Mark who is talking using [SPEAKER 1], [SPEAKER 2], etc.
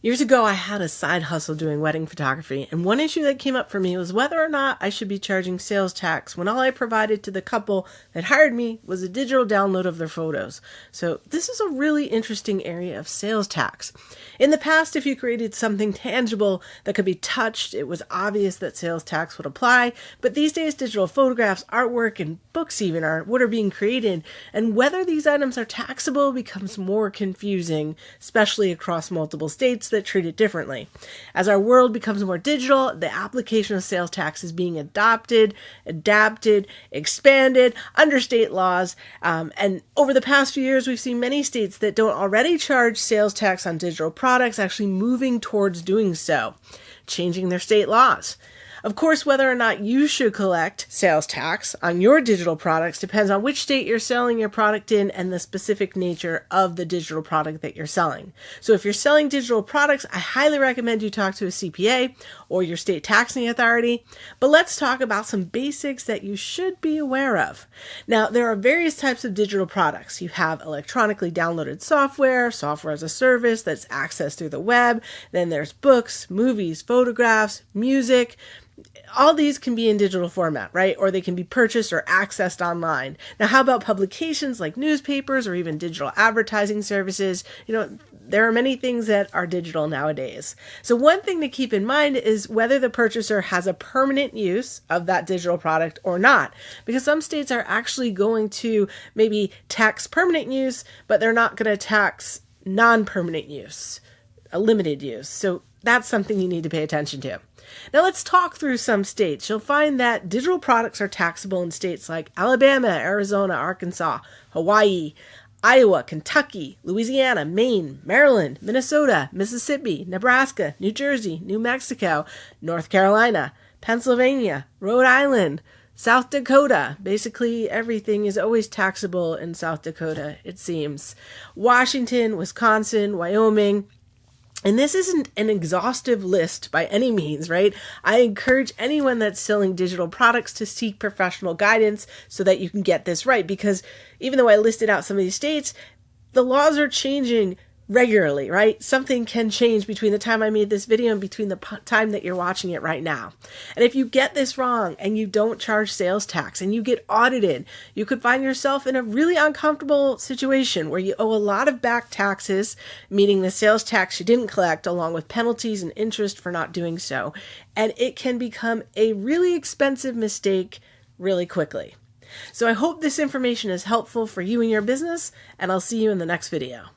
[SPEAKER 1] Years ago, I had a side hustle doing wedding photography, and one issue that came up for me was whether or not I should be charging sales tax when all I provided to the couple that hired me was a digital download of their photos. So this is a really interesting area of sales tax. In the past, if you created something tangible that could be touched, it was obvious that sales tax would apply, but these days digital photographs, artwork, and books even are what are being created, and whether these items are taxable becomes more confusing, especially across multiple states that treat it differently. As our world becomes more digital, the application of sales tax is being adapted, expanded under state laws. And over the past few years, we've seen many states that don't already charge sales tax on digital products actually moving towards doing so, changing their state laws. Of course, whether or not you should collect sales tax on your digital products depends on which state you're selling your product in and the specific nature of the digital product that you're selling. So if you're selling digital products, I highly recommend you talk to a CPA or your state taxing authority. But let's talk about some basics that you should be aware of. Now, there are various types of digital products. You have electronically downloaded software, software as a service that's accessed through the web. Then there's books, movies, photographs, music. All these can be in digital format, right? Or they can be purchased or accessed online. Now, how about publications like newspapers or even digital advertising services? There are many things that are digital nowadays. So one thing to keep in mind is whether the purchaser has a permanent use of that digital product or not. Because some states are actually going to maybe tax permanent use, but they're not going to tax non-permanent use, a limited use. So that's something you need to pay attention to. Now let's talk through some states. You'll find that digital products are taxable in states like Alabama, Arizona, Arkansas, Hawaii, Iowa, Kentucky, Louisiana, Maine, Maryland, Minnesota, Mississippi, Nebraska, New Jersey, New Mexico, North Carolina, Pennsylvania, Rhode Island, South Dakota. Basically, everything is always taxable in South Dakota, it seems. Washington, Wisconsin, Wyoming. And this isn't an exhaustive list by any means, right? I encourage anyone that's selling digital products to seek professional guidance so that you can get this right. Because even though I listed out some of these states, the laws are changing regularly, right? Something can change between the time I made this video and between the time that you're watching it right now. And if you get this wrong and you don't charge sales tax and you get audited, you could find yourself in a really uncomfortable situation where you owe a lot of back taxes, meaning the sales tax you didn't collect, along with penalties and interest for not doing so. And it can become a really expensive mistake really quickly. So I hope this information is helpful for you and your business, and I'll see you in the next video.